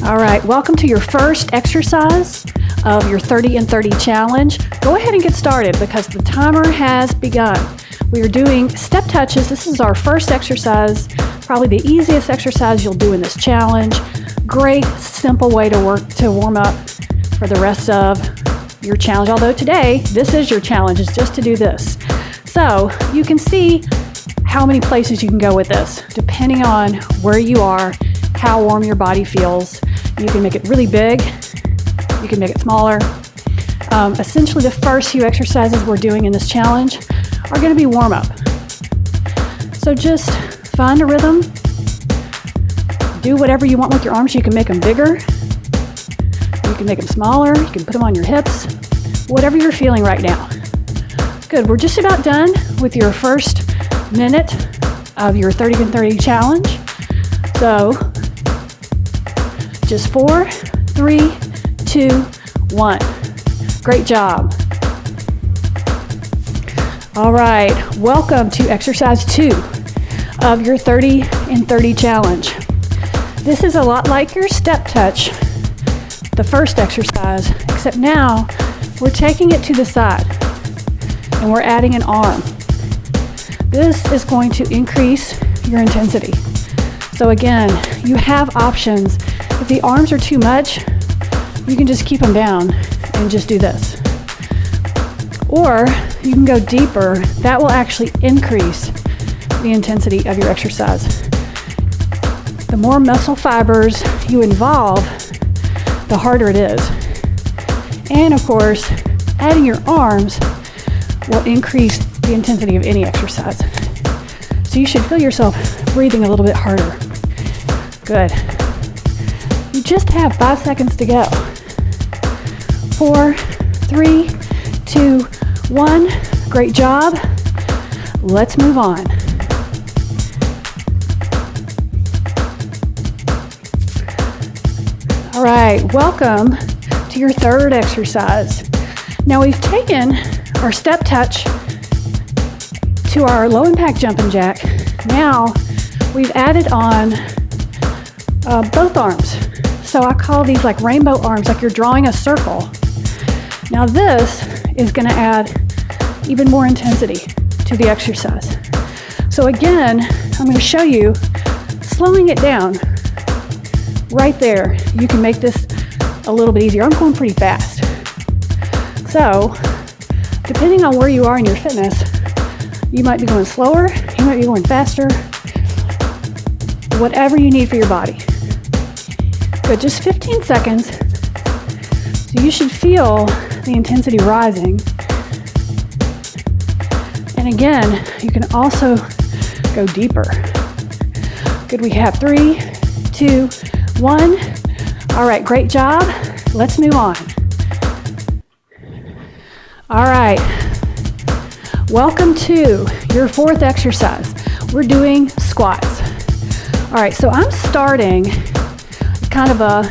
All right, welcome to your first exercise of your 30 and 30 challenge. Go ahead and get started because the timer has begun. We are doing step touches. This is our first exercise, probably the easiest exercise you'll do in this challenge. Great, simple way to warm up for the rest of your challenge. Although today, this is your challenge, is just to do this. So you can see how many places you can go with this, depending on where you are, how warm your body feels. You can make it really big, you can make it smaller. Essentially, the first few exercises we're doing in this challenge are going to be warm up. So just find a rhythm, do whatever you want with your arms. You can make them bigger, you can make them smaller, you can put them on your hips, whatever you're feeling right now. Good, we're just about done with your first minute of your 30 and 30 challenge. So just 4, 3, 2, 1. Great job. All right, welcome to exercise 2 of your 30 and 30 challenge. This is a lot like your step touch, the first exercise, except now we're taking it to the side and we're adding an arm. This is going to increase your intensity. So again, you have options. If the arms are too much, you can just keep them down and just do this. Or you can go deeper. That will actually increase the intensity of your exercise. The more muscle fibers you involve, the harder it is. And of course, adding your arms will increase the intensity of any exercise. So you should feel yourself breathing a little bit harder. Good. You just have 5 seconds to go. 4, 3, 2, 1. Great job. Let's move on. All right, welcome to your third exercise. Now we've taken our step touch to our low impact jumping jack. Now we've added on both arms. So I call these like rainbow arms, like you're drawing a circle. Now this is going to add even more intensity to the exercise. So again, I'm going to show you slowing it down right there. You can make this a little bit easier. I'm going pretty fast. So depending on where you are in your fitness, you might be going slower, you might be going faster, whatever you need for your body. Good, just 15 seconds. So you should feel the intensity rising. And again, you can also go deeper. Good, we have 3, 2, 1. All right, great job. Let's move on. All right, welcome to your fourth exercise. We're doing squats. All right, so I'm starting kind of a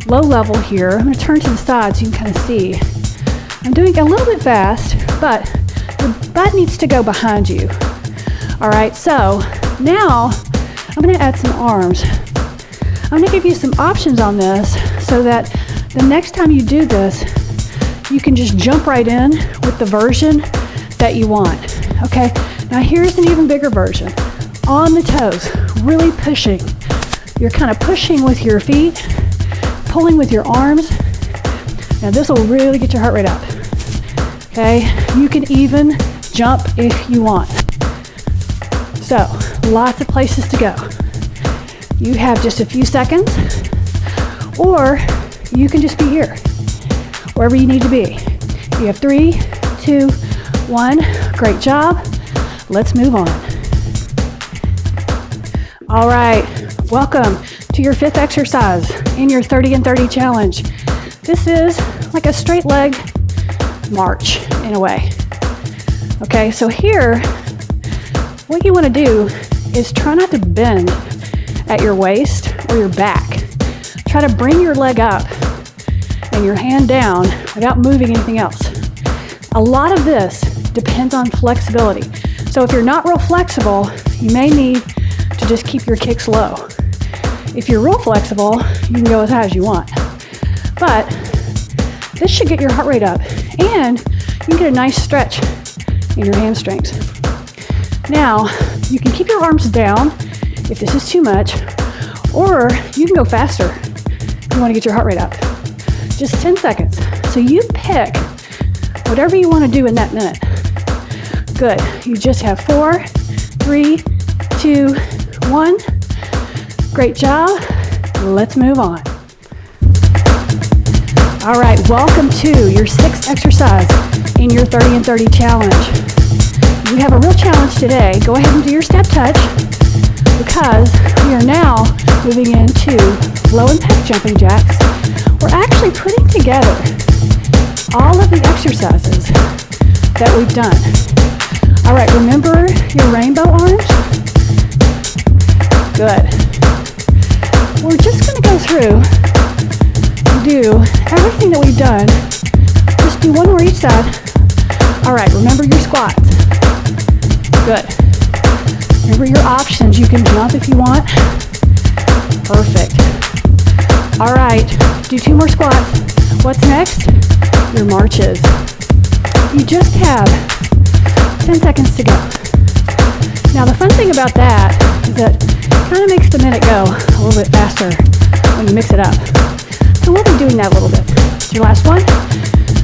low level here. I'm going to turn to the side so you can kind of see. I'm doing a little bit fast, but the butt needs to go behind you. All right, so now I'm going to add some arms. I'm going to give you some options on this so that the next time you do this, you can just jump right in with the version that you want. Okay, now here's an even bigger version. On the toes, really pushing. You're kind of pushing with your feet, pulling with your arms. Now this will really get your heart rate up. Okay, you can even jump if you want. So, lots of places to go. You have just a few seconds, or you can just be here, wherever you need to be. You have 3, 2, 1. Great job. Let's move on. All right, welcome to your fifth exercise in your 30 and 30 challenge. This is like a straight leg march in a way. Okay, so here, what you want to do is try not to bend at your waist or your back. Try to bring your leg up and your hand down without moving anything else. A lot of this depends on flexibility. So if you're not real flexible, you may need to just keep your kicks low. If you're real flexible, you can go as high as you want. But this should get your heart rate up, and you can get a nice stretch in your hamstrings. Now, you can keep your arms down if this is too much, or you can go faster if you want to get your heart rate up. Just 10 seconds. So you pick whatever you want to do in that minute. Good. You just have 4, 3, 2, 1. Great job. Let's move on. All right, welcome to your 6th exercise in your 30 and 30 challenge. You have a real challenge today. Go ahead and do your step touch, because we are now moving into low impact jumping jacks. We're actually putting together all of the exercises that we've done. All right, remember your rainbow arms? Good. We're just going to go through and do everything that we've done. Just do one more each side. All right, remember your squats. Good. Remember your options. You can jump if you want. Perfect. All right, do 2 more squats. What's next? Your marches. You just have 10 seconds to go. Now the fun thing about that is that it kind of makes the minute go a little bit faster when you mix it up. So we'll be doing that a little bit. It's your last one.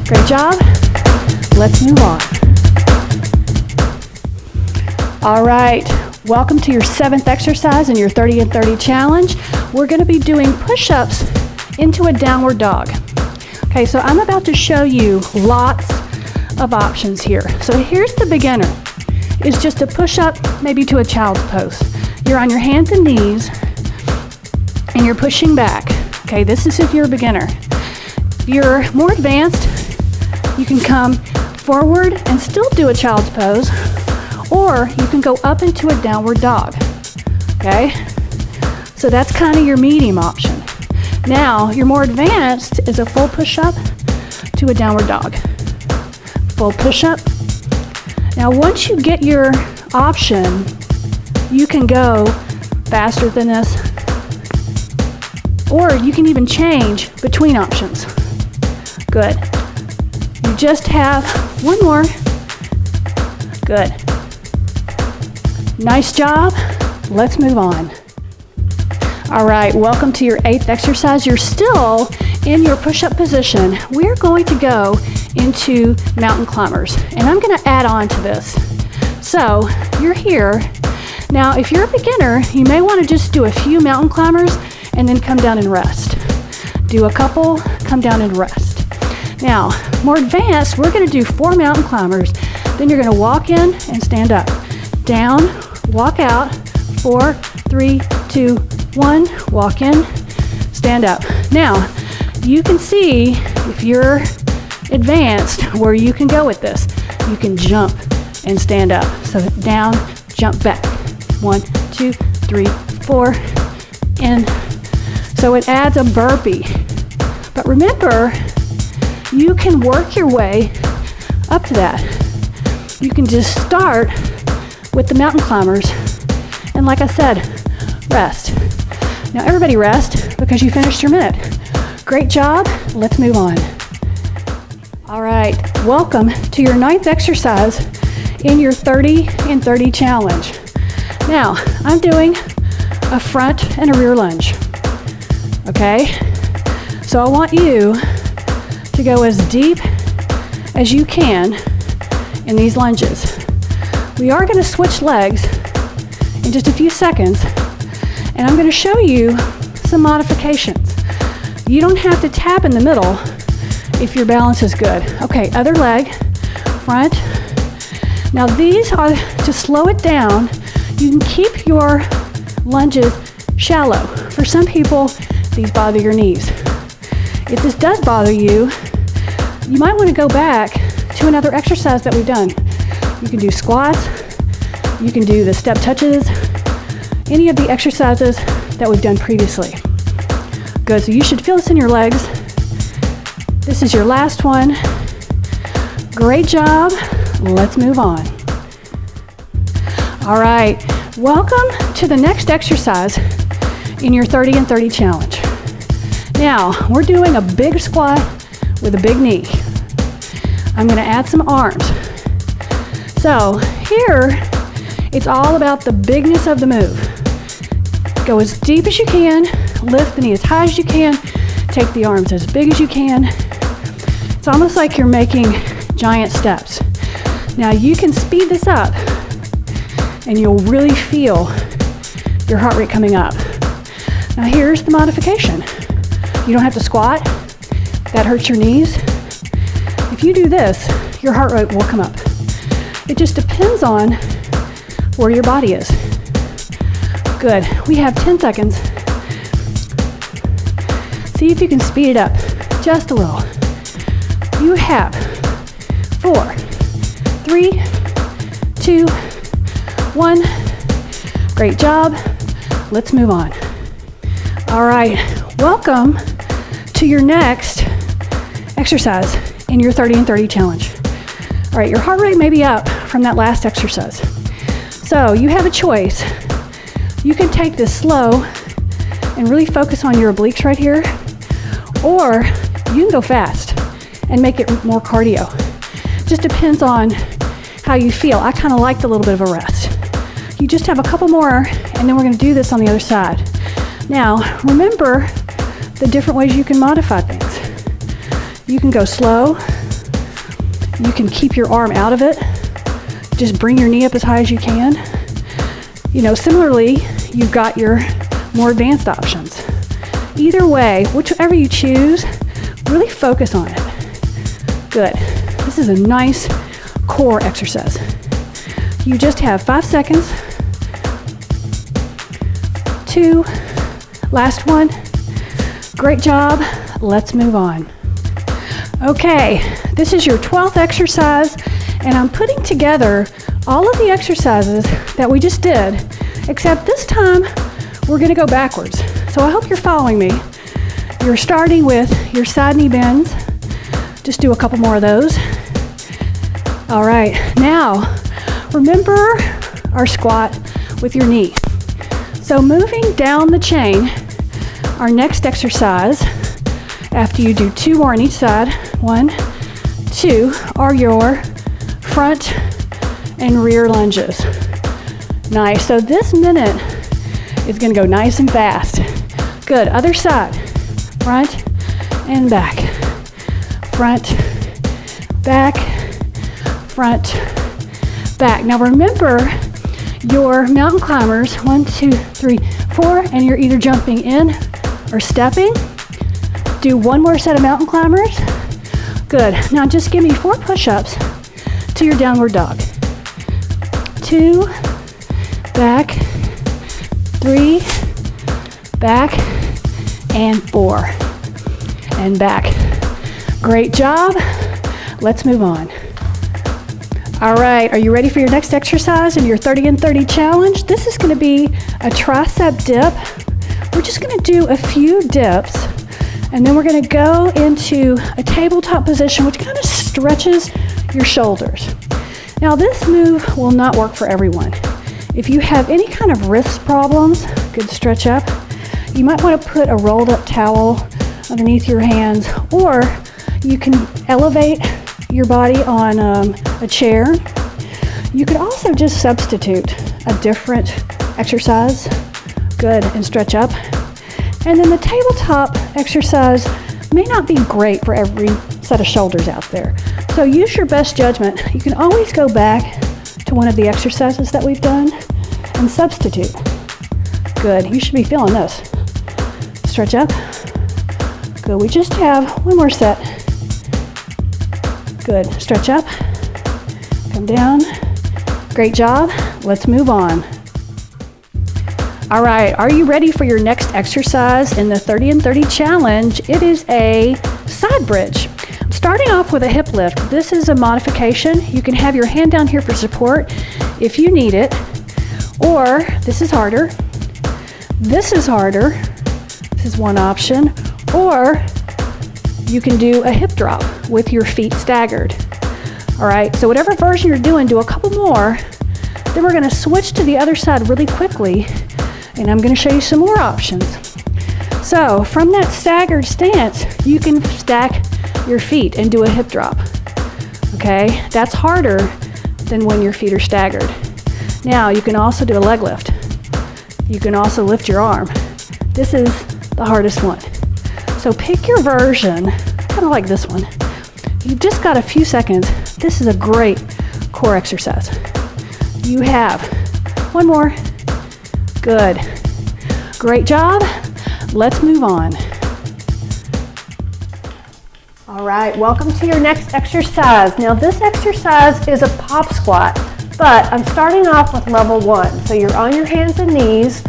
Great job. Let's move on. All right, welcome to your 7th exercise in your 30 and 30 challenge. We're going to be doing push-ups into a downward dog. Okay, so I'm about to show you lots of options here. So here's the beginner. It's just a push-up, maybe to a child's pose. You're on your hands and knees, and you're pushing back. Okay, this is if you're a beginner. If you're more advanced, you can come forward and still do a child's pose, or you can go up into a downward dog. Okay, so that's kind of your medium option. Now, your more advanced is a full push-up to a downward dog. Full push-up. Now, once you get your option, you can go faster than this, or you can even change between options. Good. You just have one more. Good. Nice job. Let's move on. All right, welcome to your 8th exercise. You're still in your push-up position. We're going to go into mountain climbers, and I'm going to add on to this. So you're here. Now, if you're a beginner, you may want to just do a few mountain climbers and then come down and rest. Do a couple, come down and rest. Now, more advanced, we're going to do 4 mountain climbers. Then you're going to walk in and stand up. Down, walk out, 4, 3, 2, 1, walk in, stand up. Now, you can see if you're advanced where you can go with this. You can jump and stand up. So down, jump back. 1, 2, 3, 4, and so it adds a burpee. But remember, you can work your way up to that. You can just start with the mountain climbers, and like I said, rest. Now everybody rest because you finished your minute. Great job. Let's move on. All right, welcome to your 9th exercise in your 30 and 30 challenge. Now, I'm doing a front and a rear lunge. Okay? So I want you to go as deep as you can in these lunges. We are going to switch legs in just a few seconds, and I'm going to show you some modifications. You don't have to tap in the middle if your balance is good. Okay, other leg, front. Now these are to slow it down. You can keep your lunges shallow. For some people, these bother your knees. If this does bother you, you might want to go back to another exercise that we've done. You can do squats, you can do the step touches, any of the exercises that we've done previously. Good, so you should feel this in your legs. This is your last one. Great job. Let's move on. All right, welcome to the next exercise in your 30 and 30 challenge. Now, we're doing a big squat with a big knee. I'm gonna add some arms. So here, it's all about the bigness of the move. Go as deep as you can, lift the knee as high as you can, take the arms as big as you can. It's almost like you're making giant steps. Now you can speed this up and you'll really feel your heart rate coming up. Now here's the modification. You don't have to squat. That hurts your knees. If you do this, your heart rate will come up. It just depends on where your body is. Good. We have 10 seconds. See if you can speed it up just a little. You have 4, 3, 2, 1. Great job. Let's move on. All right. Welcome to your next exercise in your 30 and 30 challenge. All right, your heart rate may be up from that last exercise. So you have a choice. You can take this slow and really focus on your obliques right here, or you can go fast and make it more cardio. Just depends on how you feel. I kind of liked a little bit of a rest. You just have a couple more, and then we're going to do this on the other side. Now, remember the different ways you can modify things. You can go slow. You can keep your arm out of it. Just bring your knee up as high as you can. You know, similarly, you've got your more advanced options. Either way, whichever you choose, really focus on it. Good. This is a nice core exercise. You just have 5 seconds. 2, last one. Great job. Let's move on. Okay, this is your 12th exercise, and I'm putting together all of the exercises that we just did, except this time we're going to go backwards. So I hope you're following me. You're starting with your side knee bends. Just do a couple more of those. All right, now remember our squat with your knee. So moving down the chain, our next exercise, after you do 2 more on each side, 1, 2, are your front and rear lunges. Nice. So this minute is going to go nice and fast. Good. Other side. Front and back. Front, back, front, back. Now remember your mountain climbers, 1, 2, 3, 4, and you're either jumping in or stepping. Do 1 more set of mountain climbers. Good. Now just give me 4 push-ups to your downward dog. 2, back, 3, back, and 4, and back. Great job. Let's move on. All right, are you ready for your next exercise in your 30 and 30 challenge? This is going to be a tricep dip. We're just going to do a few dips, and then we're going to go into a tabletop position, which kind of stretches your shoulders. Now, this move will not work for everyone. If you have any kind of wrist problems, good stretch up. You might want to put a rolled up towel underneath your hands, or you can elevate your body on a chair. You could also just substitute a different exercise. Good, and stretch up. And then the tabletop exercise may not be great for every set of shoulders out there. So use your best judgment. You can always go back to one of the exercises that we've done and substitute. Good, you should be feeling this. Stretch up. Good, we just have 1 more set. Good, stretch up, come down. Great job, let's move on. All right, are you ready for your next exercise in the 30 and 30 challenge? It is a side bridge. I'm starting off with a hip lift. This is a modification. You can have your hand down here for support if you need it, or this is harder. This is harder. This is one option, or you can do a hip drop with your feet staggered. All right, so whatever version you're doing, do a couple more. Then we're gonna switch to the other side really quickly, and I'm gonna show you some more options. So from that staggered stance, you can stack your feet and do a hip drop. Okay, that's harder than when your feet are staggered. Now you can also do a leg lift. You can also lift your arm. This is the hardest one. So pick your version. I kind of like this one. You've just got a few seconds. This is a great core exercise. You have one more. Good. Great job. Let's move on. All right, welcome to your next exercise. Now this exercise is a pop squat, but I'm starting off with level 1. So you're on your hands and knees,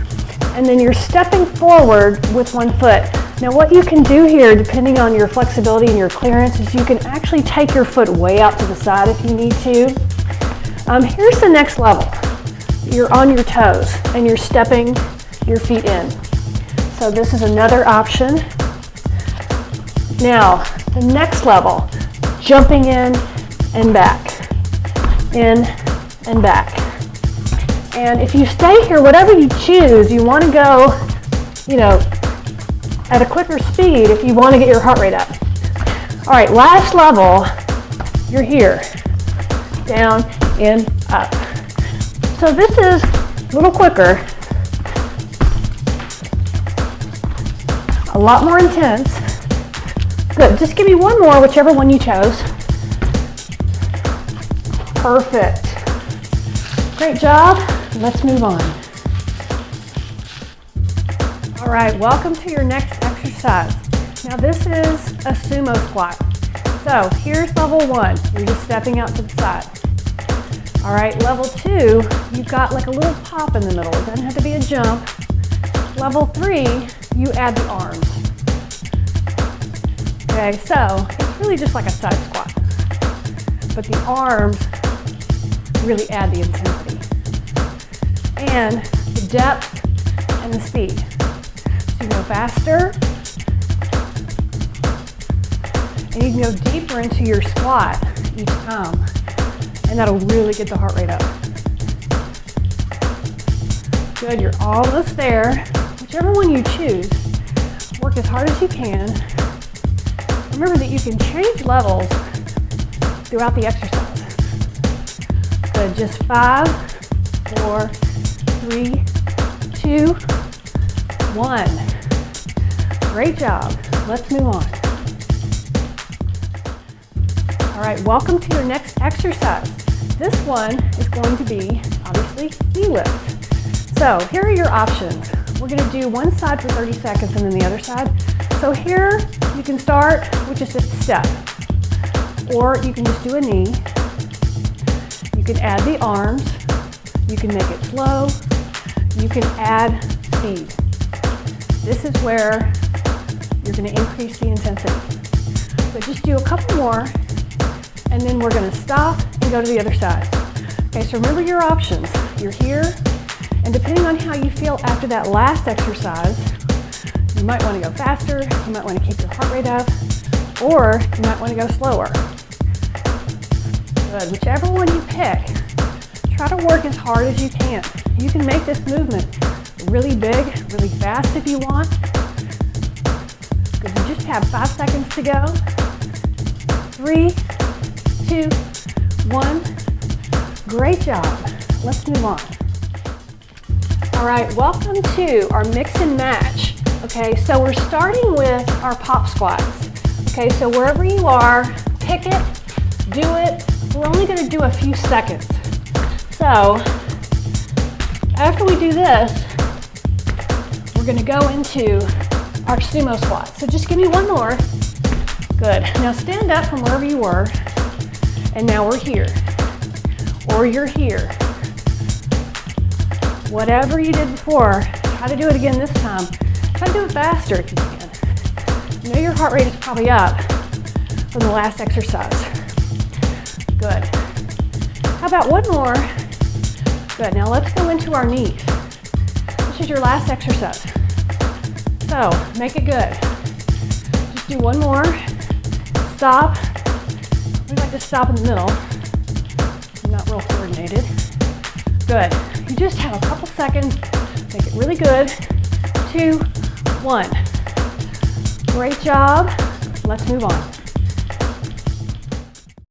and then you're stepping forward with one foot. Now what you can do here, depending on your flexibility and your clearance, is you can actually take your foot way out to the side if you need to. Here's the next level. You're on your toes, and you're stepping your feet in. So this is another option. Now, the next level, jumping in and back, in and back. And if you stay here, whatever you choose, you want to go, at a quicker speed if you want to get your heart rate up. All right, last level, you're here, down, in, up. So this is a little quicker, a lot more intense. Good, just give me one more, whichever one you chose. Perfect. Great job, let's move on. All right, welcome to your next exercise. Now this is a sumo squat. So here's level 1, you're just stepping out to the side. All right, level 2, you've got like a little pop in the middle. It doesn't have to be a jump. Level 3, you add the arms. Okay, so it's really just like a side squat, but the arms really add the intensity and the depth and the speed. So you go faster, and you can go deeper into your squat each time, and that'll really get the heart rate up. Good, you're almost there. Whichever one you choose, work as hard as you can. Remember that you can change levels throughout the exercise. Good, just 5, 4, 3, 2, 1. Great job. Let's move on. All right, welcome to your next exercise. This one is going to be, obviously, knee lifts. So here are your options. We're going to do one side for 30 seconds and then the other side. So here you can start with just a step, or you can just do a knee. You can add the arms. You can make it slow. You can add speed. This is where you're going to increase the intensity. So just do a couple more, and then we're going to stop and go to the other side. Okay, so remember your options. You're here, and depending on how you feel after that last exercise, you might want to go faster, you might want to keep your heart rate up, or you might want to go slower. Good, whichever one you pick, try to work as hard as you can. You can make this movement really big, really fast if you want. Good, you just have 5 seconds to go. 3, 2, 1. Great job. Let's move on. All right, welcome to our mix and match. Okay, so we're starting with our pop squats. Okay, so wherever you are, pick it, do it. We're only going to do a few seconds. So after we do this, we're going to go into our sumo squat. So just give me one more. Good. Now stand up from wherever you were, and now we're here, or you're here. Whatever you did before, try to do it again this time. Try to do it faster if you can. I know your heart rate is probably up from the last exercise. Good. How about one more? Good. Now let's go into our knees. This is your last exercise. So make it good. Just do one more. Stop. We like to stop in the middle. Not real coordinated. Good. You just have a couple seconds. Make it really good. 2, 1. Great job. Let's move on.